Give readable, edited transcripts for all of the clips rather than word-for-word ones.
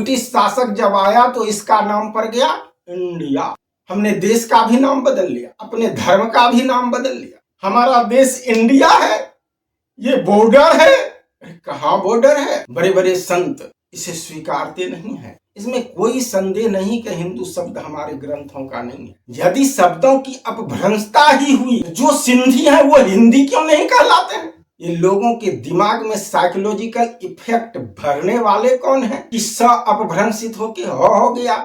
British शासक जब आया तो इसका नाम पड़ गया इंडिया। हमने देश का भी नाम बदल लिया, अपने धर्म का भी नाम बदल लिया। हमारा देश इंडिया है, ये बॉर्डर है। कहाँ बॉर्डर है? बड़े बड़े संत इसे स्वीकारते नहीं है। इसमें कोई संदेह नहीं कि हिंदू शब्द हमारे ग्रंथों का नहीं है। यदि शब्दों की अपभ्रंशता ही हुई, जो सिंधी है वो हिंदी क्यों नहीं कहलाते हैं? ये लोगों के दिमाग में साइकोलॉजिकल इफेक्ट भरने वाले कौन है कि स अपभ्रंशित होके हो गया।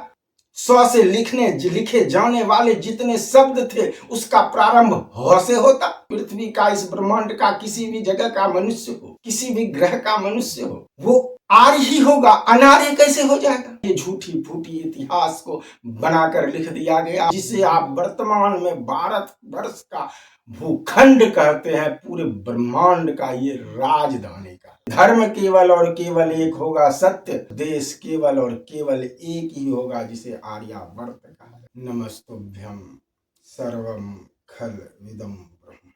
स से लिखे जाने वाले जितने शब्द थे उसका प्रारंभ ह से होता। पृथ्वी का, इस ब्रह्मांड का, किसी भी जगह का मनुष्य हो, किसी भी ग्रह का मनुष्य हो, वो आर्य ही होगा, अनार्य कैसे हो जाएगा? ये झूठी फूटी इतिहास को बनाकर लिख दिया गया, जिसे आप वर्तमान में भारत वर्ष का भूखंड कहते हैं। पूरे ब्रह्मांड का ये राजधानी का धर्म केवल और केवल एक होगा, सत्य। देश केवल और केवल एक ही होगा, जिसे आर्यावर्त कहा। नमस्तुभ्यं सर्वं खल विदम ब्रह्म।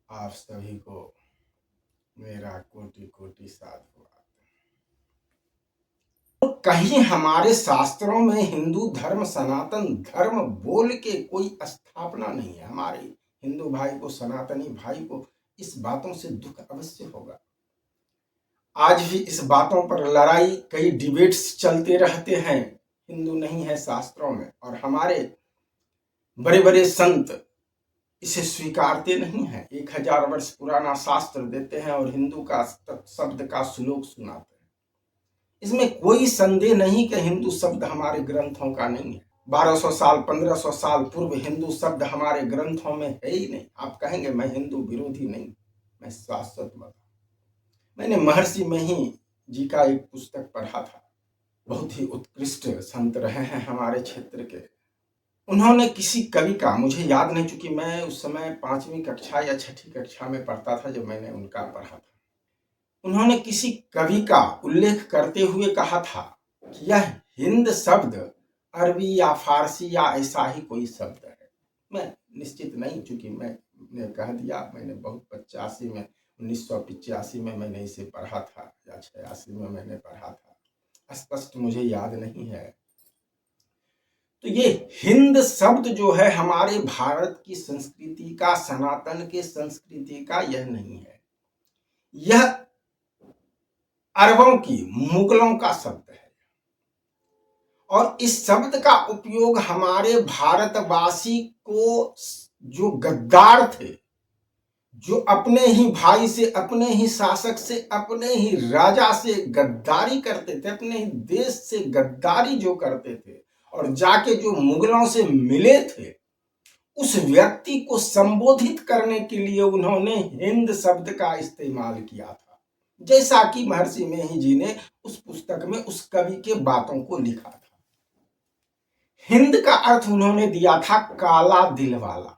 आप सभी को मेरा कोटि कोटि साधुवाद। कहीं हमारे शास्त्रों में हिंदू धर्म, सनातन धर्म बोल के कोई स्थापना नहीं है। हमारे हिंदू भाई को, सनातनी भाई को इस बातों से दुख अवश्य होगा। आज भी इस बातों पर लड़ाई, कई डिबेट्स चलते रहते हैं। हिंदू नहीं है शास्त्रों में, और हमारे बड़े बड़े संत इसे स्वीकारते नहीं है। 1000 वर्ष पुराना शास्त्र देते हैं और हिंदू का शब्द का श्लोक सुनाते हैं। इसमें कोई संदेह नहीं कि हिंदू शब्द हमारे ग्रंथों का नहीं है। 1200 साल, 1500 साल पूर्व हिंदू शब्द हमारे ग्रंथों में है ही नहीं। आप कहेंगे मैं हिंदू विरोधी नहीं, मैं शाश्वत बता। मैंने महर्षि मही जी का एक पुस्तक पढ़ा था। बहुत ही उत्कृष्ट संत रहे हैं हमारे क्षेत्र के। उन्होंने किसी कवि का, मुझे याद नहीं, चूंकि मैं उस समय 5वीं कक्षा या 6ठी कक्षा में पढ़ता था जब मैंने उनका पढ़ा था। उन्होंने किसी कवि का उल्लेख करते हुए कहा था कि यह हिंद शब्द अरबी या फारसी या ऐसा ही कोई शब्द है। मैं निश्चित नहीं, चूंकि मैंने कह दिया, मैंने बहुत 85 में, 1985 में मैंने इसे पढ़ा था या 86 में मैंने पढ़ा था, स्पष्ट मुझे याद नहीं है। तो ये हिंद शब्द जो है हमारे भारत की संस्कृति का, सनातन के संस्कृति का यह नहीं है। यह अरबों की, मुगलों का शब्द है। और इस शब्द का उपयोग हमारे भारतवासी को, जो गद्दार थे, जो अपने ही भाई से, अपने ही शासक से, अपने ही राजा से गद्दारी करते थे, अपने ही देश से गद्दारी जो करते थे और जाके जो मुगलों से मिले थे, उस व्यक्ति को संबोधित करने के लिए उन्होंने हिंद शब्द का इस्तेमाल किया था। जैसा कि महर्षि मेही जी ने उस पुस्तक में उस कवि के बातों को लिखा था। हिंद का अर्थ उन्होंने दिया था काला दिल वाला,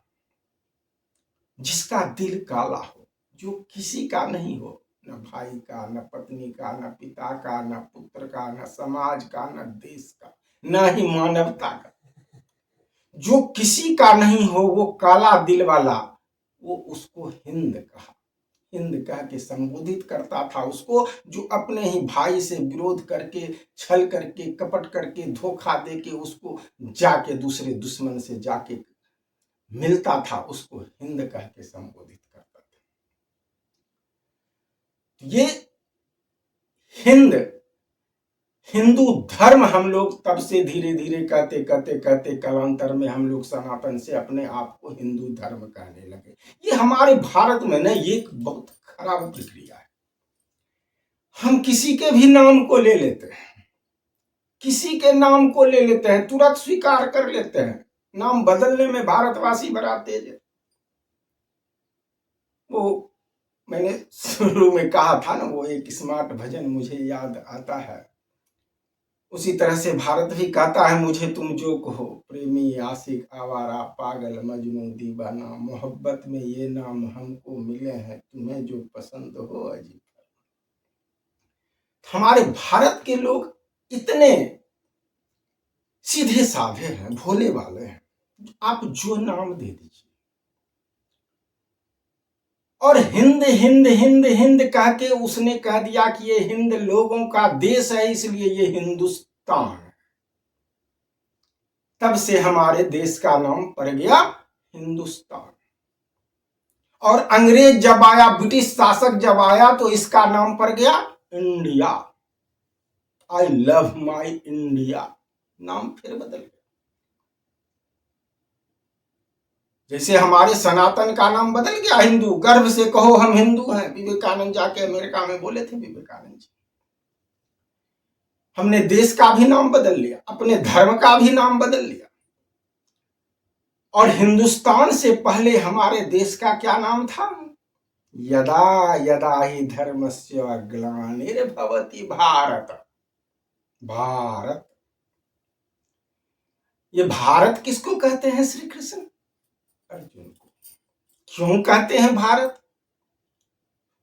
जिसका दिल काला हो, जो किसी का नहीं हो, न भाई का, न पत्नी का, न पिता का, न पुत्र का, न समाज का, न देश का, न ही मानवता का, जो किसी का नहीं हो, वो काला दिल वाला, वो उसको हिंद कहा। हिंद कह के संबोधित करता था उसको, जो अपने ही भाई से विरोध करके, छल करके, कपट करके, धोखा देके उसको जाके दूसरे दुश्मन से जाके मिलता था, उसको हिंद कह के संबोधित करता था। ये हिंद, हिंदू धर्म हम लोग तब से धीरे धीरे कहते कहते कहते कालांतर में हम लोग सनातन से अपने आप को हिंदू धर्म कहने लगे। ये हमारे भारत में ना ये एक बहुत खराब प्रक्रिया है। हम किसी के भी नाम को ले लेते हैं, किसी के नाम को ले लेते हैं, तुरंत स्वीकार कर लेते हैं। नाम बदलने में भारतवासी बड़ा तेज है। वो मैंने शुरू में कहा था ना, वो एक स्मार्ट भजन मुझे याद आता है। उसी तरह से भारत भी कहता है, मुझे तुम जो कहो, प्रेमी, आशिक, आवारा, पागल, मजनू, दीवाना, मोहब्बत में ये नाम हमको मिले हैं, तुम्हें जो पसंद हो अजीब। हमारे भारत के लोग इतने सीधे साधे हैं, भोले वाले हैं, आप जो नाम दे दीजिए। और हिंद हिंद हिंद हिंद कह के उसने कह दिया कि ये हिंद लोगों का देश है, इसलिए ये हिंदुस्तान है। तब से हमारे देश का नाम पड़ गया हिंदुस्तान। और अंग्रेज जब आया, ब्रिटिश शासक जब आया, तो इसका नाम पड़ गया India. I love my India, नाम फिर बदल गया। जैसे हमारे सनातन का नाम बदल गया हिंदू, गर्व से कहो हम हिंदू हैं। विवेकानंद जाके अमेरिका में बोले थे विवेकानंद जी। हमने देश का भी नाम बदल लिया, अपने धर्म का भी नाम बदल लिया। और हिंदुस्तान से पहले हमारे देश का क्या नाम था? यदा यदा ही धर्मस्य ग्लानिर्भवति भारत। भारत, ये भारत किसको कहते हैं? श्री कृष्ण अर्जुन को। क्यों कहते हैं भारत?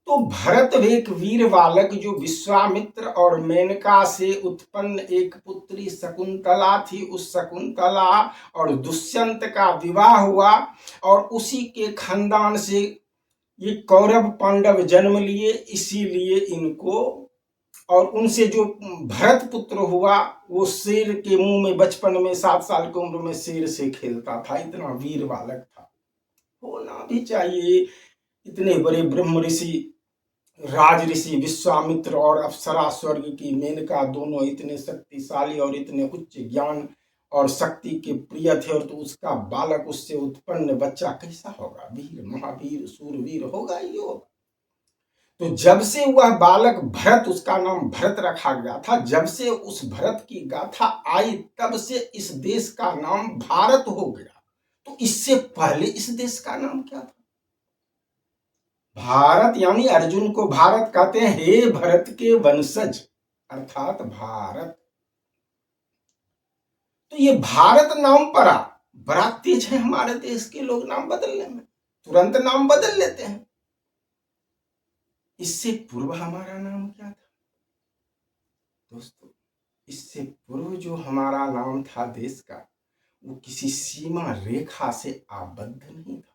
तो भरत एक वीर बालक जो विश्वामित्र और मेनका से उत्पन्न एक पुत्री शकुंतला थी, उस शकुंतला और दुष्यंत का विवाह हुआ और उसी के खानदान से ये कौरव पांडव जन्म लिए। इसीलिए इनको, और उनसे जो भरत पुत्र हुआ वो शेर के मुंह में बचपन में 7 साल की उम्र में शेर से खेलता था, इतना वीर बालक था। होना भी चाहिए, इतने बड़े ब्रह्म ऋषि, राज ऋषि विश्वामित्र और अप्सरा स्वर्ग की मेनका दोनों इतने शक्तिशाली और इतने उच्च ज्ञान और शक्ति के प्रिय थे, और तो उसका बालक, उससे उत्पन्न बच्चा कैसा होगा? वीर, महावीर, सूरवीर होगा ही होगा। तो जब से वह बालक भरत, उसका नाम भरत रखा गया था, जब से उस भरत की गाथा आई तब से इस देश का नाम भारत हो गया। तो इससे पहले इस देश का नाम क्या था? भारत, यानी अर्जुन को भारत कहते हैं, हे भरत के वंशज, अर्थात भारत। तो ये भारत नाम पड़ा, बड़ा तेज है हमारे देश के लोग नाम बदलने में, तुरंत नाम बदल लेते हैं। इससे पूर्व हमारा नाम क्या था दोस्तों? इससे पूर्व जो हमारा नाम था देश का, वो किसी सीमा रेखा से आबद्ध नहीं था।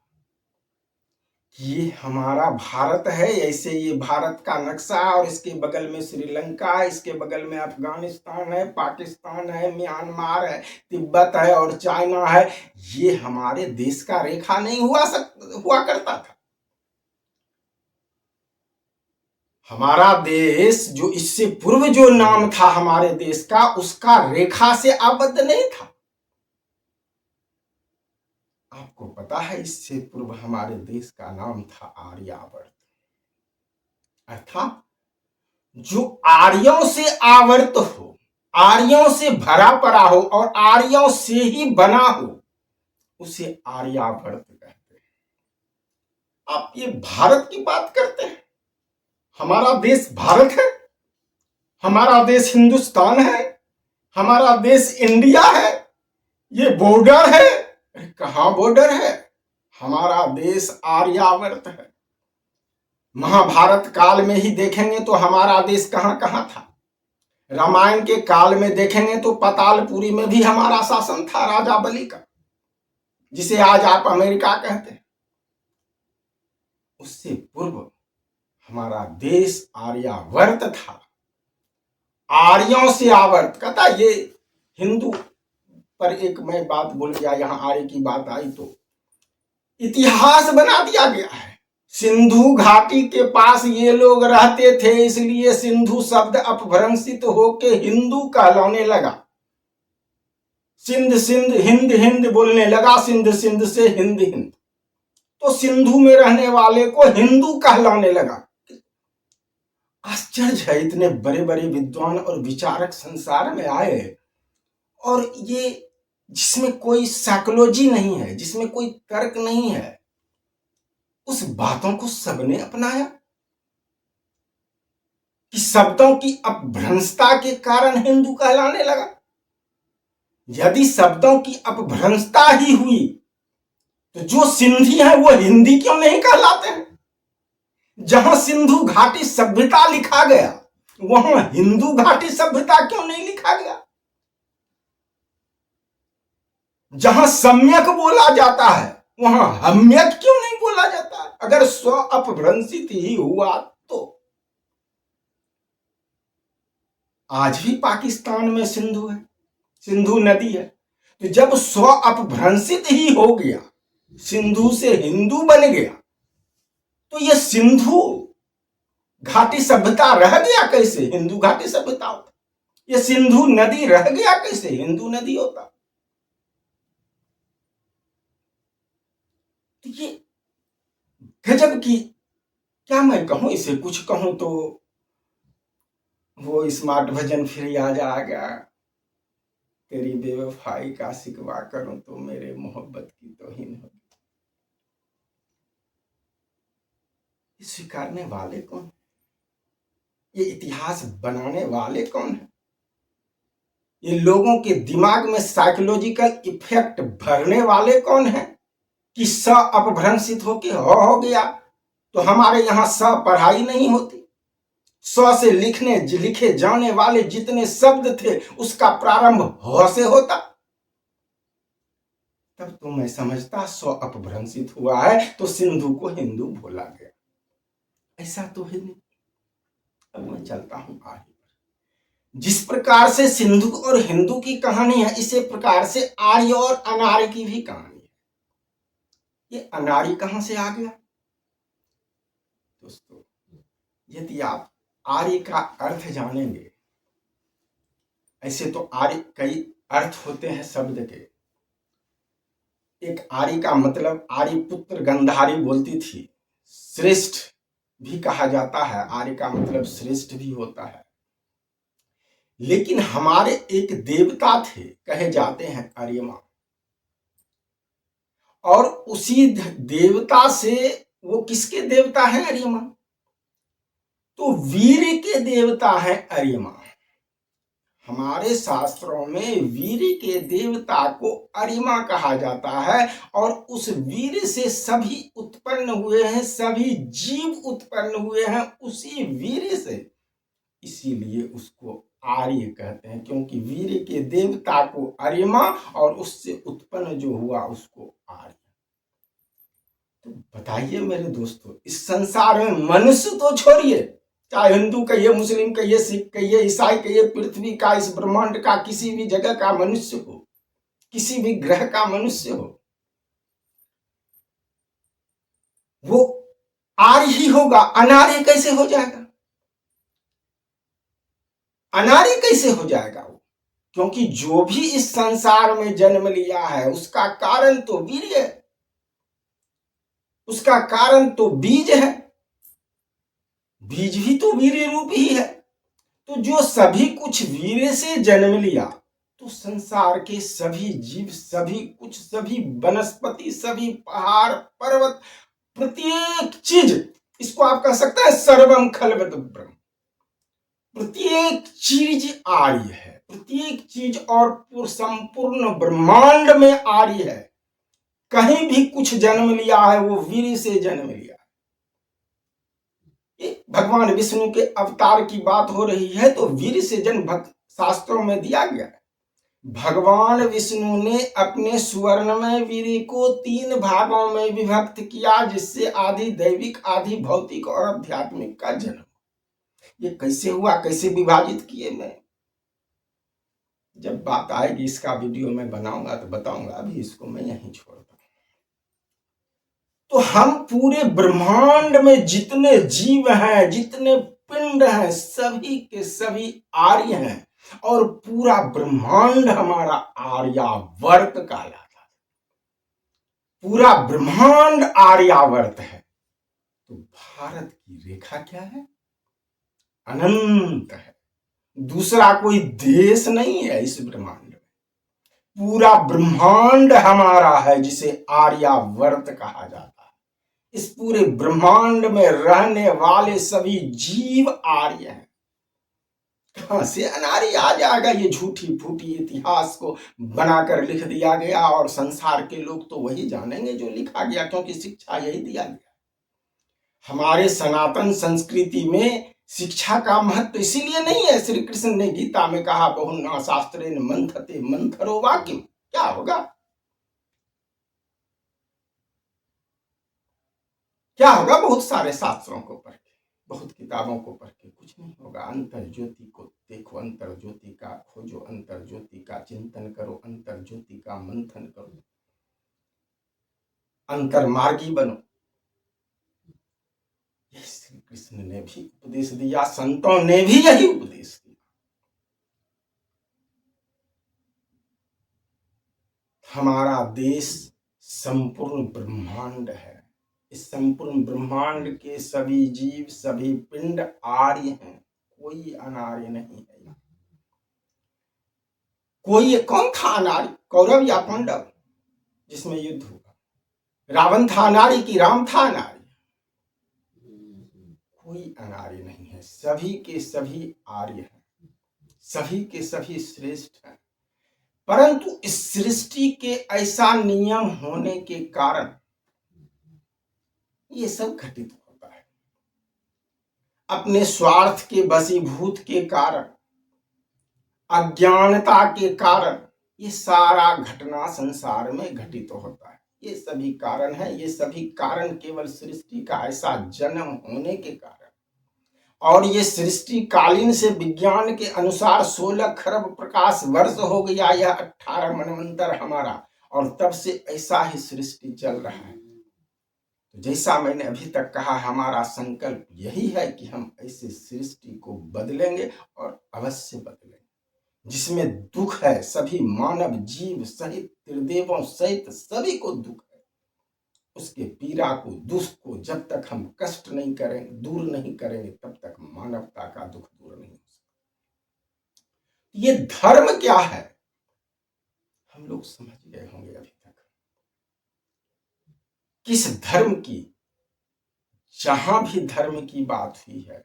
ये हमारा भारत है, ऐसे ये भारत का नक्शा, और इसके बगल में श्रीलंका है, इसके बगल में अफगानिस्तान है, पाकिस्तान है, म्यांमार है, तिब्बत है और चाइना है। ये हमारे देश का रेखा नहीं हुआ करता था। हमारा देश जो इससे पूर्व जो नाम था हमारे देश का, उसका रेखा से आबद्ध नहीं था। आपको पता है इससे पूर्व हमारे देश का नाम था आर्यावर्त, अर्थात जो आर्यों से आवर्त हो, आर्यों से भरा पड़ा हो और आर्यों से ही बना हो, उसे आर्यावर्त कहते हैं। आप ये भारत की बात करते हैं, हमारा देश भारत है, हमारा देश हिंदुस्तान है, हमारा देश इंडिया है, ये बॉर्डर है। कहां बॉर्डर है? हमारा देश आर्यावर्त है। महाभारत काल में ही देखेंगे तो हमारा देश कहां कहां था। रामायण के काल में देखेंगे तो पातालपुरी में भी हमारा शासन था, राजा बलि का, जिसे आज आप अमेरिका कहते हैं। उससे पूर्व हमारा देश आर्यावर्त था, आर्यों से आवर्त कहता। ये हिंदू पर एक मैं बात बोल गया, यहां आर्य की बात आई तो इतिहास बना दिया गया है। सिंधु घाटी के पास ये लोग रहते थे, इसलिए सिंधु शब्द अपभ्रंशित होके हिंदू कहलाने लगा। सिंध सिंध, हिंद हिंद बोलने लगा, सिंध सिंध से हिंद हिंद, तो सिंधु में रहने वाले को हिंदू कहलाने लगा। आश्चर्य है, इतने बड़े बड़े विद्वान और विचारक संसार में आए, और ये जिसमें कोई साइकोलॉजी नहीं है, जिसमें कोई तर्क नहीं है, उस बातों को सबने अपनाया कि शब्दों की अपभ्रंशता के कारण हिंदू कहलाने लगा। यदि शब्दों की अपभ्रंशता ही हुई तो जो सिंधी है वो हिंदी क्यों नहीं कहलाते हैं? जहां सिंधु घाटी सभ्यता लिखा गया वहां हिंदू घाटी सभ्यता क्यों नहीं लिखा गया? जहां सम्यक बोला जाता है वहां हम्यक क्यों नहीं बोला बोला जाता है। अगर स्व अपभ्रंशित ही हुआ तो आज भी पाकिस्तान में सिंधु है, सिंधु नदी है। तो जब स्व अपभ्रंशित ही हो गया, सिंधु से हिंदू बन गया, तो ये सिंधु घाटी सभ्यता रह गया कैसे? हिंदू घाटी सभ्यता होता। ये सिंधु नदी रह गया कैसे? हिंदू नदी होता। तो ये गजब की, क्या मैं कहूं इसे, कुछ कहूं तो वो स्मार्ट भजन फिर याद आ गया, तेरी बेवफाई का शिकवा करूं तो मेरे मोहब्बत की तौहीन हो। स्वीकारने वाले कौन? ये इतिहास बनाने वाले कौन है? ये लोगों के दिमाग में साइकोलॉजिकल इफेक्ट भरने वाले कौन है कि स अपभ्रंशित होके हो गया तो हमारे यहां स पढ़ाई नहीं होती। स से लिखे जाने वाले जितने शब्द थे उसका प्रारंभ ह से होता। तब तो मैं समझता स अपभ्रंशित हुआ है तो सिंधु को हिंदू बोला गया। ऐसा तो है नहीं। अब मैं चलता हूं आगे। जिस प्रकार से सिंधु और हिंदू की कहानी है, इसी प्रकार से आर्य और अनार्य की भी कहानी है। ये अनार्य कहां से आ गया दोस्तों? यदि आप आर्य का अर्थ जानेंगे, ऐसे तो आर्य कई अर्थ होते हैं शब्द के। एक आर्य का मतलब आर्य पुत्र गंधारी बोलती थी, श्रेष्ठ भी कहा जाता है। आर्य का मतलब श्रेष्ठ भी होता है। लेकिन हमारे एक देवता थे, कहे जाते हैं आर्यमा, और उसी देवता से, वो किसके देवता हैं? आर्यमा। तो वीर के देवता है आर्यमा। हमारे शास्त्रों में वीर के देवता को अरिमा कहा जाता है, और उस वीर से सभी उत्पन्न हुए हैं, सभी जीव उत्पन्न हुए हैं उसी वीर से। इसीलिए उसको आर्य कहते हैं, क्योंकि वीर के देवता को अरिमा और उससे उत्पन्न जो हुआ उसको आर्य। तो बताइए मेरे दोस्तों, इस संसार में मनुष्य तो छोड़िए, चाहे हिंदू कहिए, मुस्लिम कहिए, सिख कहिए, ईसाई कहिए, पृथ्वी का, इस ब्रह्मांड का किसी भी जगह का मनुष्य हो, किसी भी ग्रह का मनुष्य हो, वो आर्य ही होगा। अनार्य कैसे हो जाएगा? अनार्य कैसे हो जाएगा वो? क्योंकि जो भी इस संसार में जन्म लिया है उसका कारण तो वीर्य है, उसका कारण तो बीज है। बीज भी तो वीर्य रूप ही है। तो जो सभी कुछ वीर्य से जन्म लिया, तो संसार के सभी जीव, सभी कुछ, सभी वनस्पति, सभी पहाड़ पर्वत, प्रत्येक चीज, इसको आप कह सकते हैं सर्वम खलवत ब्रह्म। प्रत्येक चीज आर्य है, प्रत्येक चीज और संपूर्ण ब्रह्मांड में आर्य है। कहीं भी कुछ जन्म लिया है वो वीर से जन्म लिया। भगवान विष्णु के अवतार की बात हो रही है तो वीर से जन्म शास्त्रों में दिया गया है। भगवान विष्णु ने अपने स्वर्णमय वीर को 3 भागों में विभक्त किया, जिससे आदि दैविक, आदि भौतिक और आध्यात्मिक का जन्म। ये कैसे हुआ, कैसे विभाजित किए, मैं जब बात आएगी इसका वीडियो मैं बनाऊंगा तो बताऊंगा। अभी इसको मैं यहीं छोड़ता हूं। तो हम पूरे ब्रह्मांड में जितने जीव हैं, जितने पिंड हैं, सभी के सभी आर्य हैं, और पूरा ब्रह्मांड हमारा आर्यावर्त कहलाता है। पूरा ब्रह्मांड आर्यावर्त है। तो भारत की रेखा क्या है? अनंत है। दूसरा कोई देश नहीं है इस ब्रह्मांड में। पूरा ब्रह्मांड हमारा है, जिसे आर्यावर्त कहा जाता है। इस पूरे ब्रह्मांड में रहने वाले सभी जीव आर्य हैं। कहां से अनार्य आ जाएगा? ये झूठी फूटी इतिहास को बनाकर लिख दिया गया, और संसार के लोग तो वही जानेंगे जो लिखा गया, क्योंकि शिक्षा यही दिया गया। हमारे सनातन संस्कृति में शिक्षा का महत्व इसीलिए नहीं है। श्री कृष्ण ने गीता में कहा, बहुना शास्त्रेण मंथते मंथरो वाक्यम। क्या होगा? क्या होगा? बहुत सारे शास्त्रों को पढ़ के, बहुत किताबों को पढ़ के कुछ नहीं होगा। अंतर ज्योति को देखो, अंतर ज्योति का खोजो, अंतर ज्योति का चिंतन करो, अंतर ज्योति का मंथन करो, अंतर मार्गी बनो। ये श्री कृष्ण ने भी उपदेश दिया, संतों ने भी यही उपदेश दिया। हमारा देश संपूर्ण ब्रह्मांड है। इस संपूर्ण ब्रह्मांड के सभी जीव, सभी पिंड आर्य हैं, कोई अनार्य नहीं है। कोई कौन था अनार्य? कौरव या पांडव जिसमें युद्ध हुआ? रावण था अनार्य कि राम था अनार्य? कोई अनार्य नहीं है, सभी के सभी आर्य हैं, सभी के सभी श्रेष्ठ हैं। परंतु इस सृष्टि के ऐसा नियम होने के कारण ये सब घटित होता है। अपने स्वार्थ के वशीभूत के कारण, अज्ञानता के कारण ये सारा घटना संसार में घटित होता है। ये सभी कारण है, ये सभी कारण केवल सृष्टि का ऐसा जन्म होने के कारण, और ये सृष्टि कालीन से विज्ञान के अनुसार 16 खरब प्रकाश वर्ष हो गया यह 18 मनवंतर हमारा, और तब से ऐसा ही सृष्टि चल रहा है। तो जैसा मैंने अभी तक कहा, हमारा संकल्प यही है कि हम ऐसे सृष्टि को बदलेंगे और अवश्य बदलेंगे। जिसमें दुख है, सभी मानव जीव सहित त्रिदेवों सहित सभी को दुख है, उसके पीड़ा को, दुख को जब तक हम कष्ट नहीं करेंगे, दूर नहीं करेंगे, तब तक मानवता का दुख दूर नहीं हो सकता। ये धर्म क्या है हम लोग समझ गए होंगे अभी तक। किस धर्म की, जहां भी धर्म की बात हुई है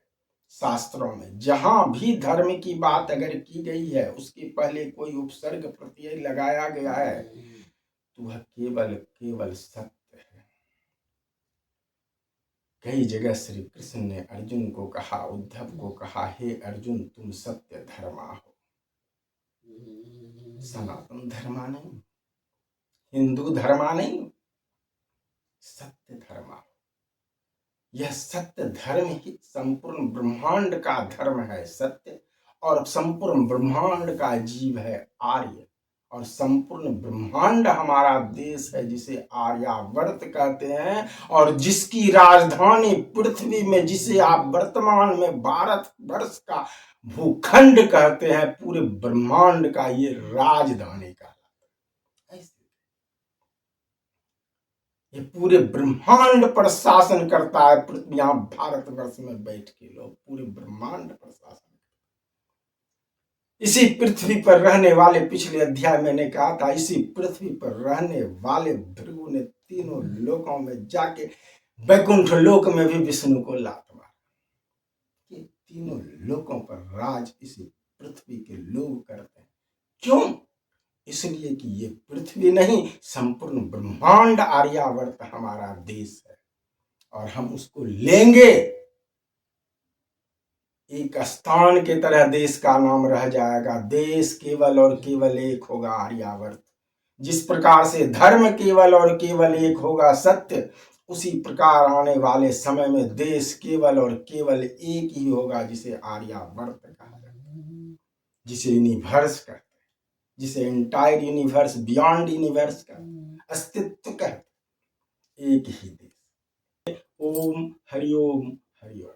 शास्त्रों में, जहां भी धर्म की बात अगर की गई है, उसके पहले कोई उपसर्ग प्रत्यय लगाया गया है तो वह केवल केवल सत्य है। कई जगह श्री कृष्ण ने अर्जुन को कहा, उद्धव को कहा, हे अर्जुन तुम सत्य धर्मा हो, सनातन धर्मा नहीं, हिंदू धर्मा नहीं, सत्य धर्मा हो। यह सत्य धर्म ही संपूर्ण ब्रह्मांड का धर्म है, सत्य। और संपूर्ण ब्रह्मांड का जीव है आर्य, और संपूर्ण ब्रह्मांड हमारा देश है जिसे आर्यावर्त कहते हैं, और जिसकी राजधानी पृथ्वी में, जिसे आप वर्तमान में भारत वर्ष का भूखंड कहते हैं, पूरे ब्रह्मांड का ये राजधानी का, ये पूरे ब्रह्मांड पर शासन करता है। पृथ्वी, यहां भारतवर्ष में बैठ के लोग पूरे ब्रह्मांड पर शासन, इसी पृथ्वी पर रहने वाले, पिछले अध्याय मैंने कहा था, इसी पृथ्वी पर रहने वाले भृगु ने तीनों लोकों में जाके वैकुंठ लोक में भी विष्णु को लात मारा। ये तीनों लोकों पर राज इसी पृथ्वी के लोग करते हैं। क्यों? इसलिए कि ये पृथ्वी नहीं, संपूर्ण ब्रह्मांड आर्यावर्त हमारा देश है, और हम उसको लेंगे। एक स्थान के तरह देश का नाम रह जाएगा। देश केवल और केवल एक होगा, आर्यावर्त। जिस प्रकार से धर्म केवल और केवल एक होगा, सत्य, उसी प्रकार आने वाले समय में देश केवल और केवल एक ही होगा, जिसे आर्यावर्त कहा जाता है, जिसे यूनिवर्स कहते हैं, जिसे एंटायर यूनिवर्स, बियॉन्ड यूनिवर्स का अस्तित्व कहते हैं। एक ही देश। ओम हरिओम हरिओम।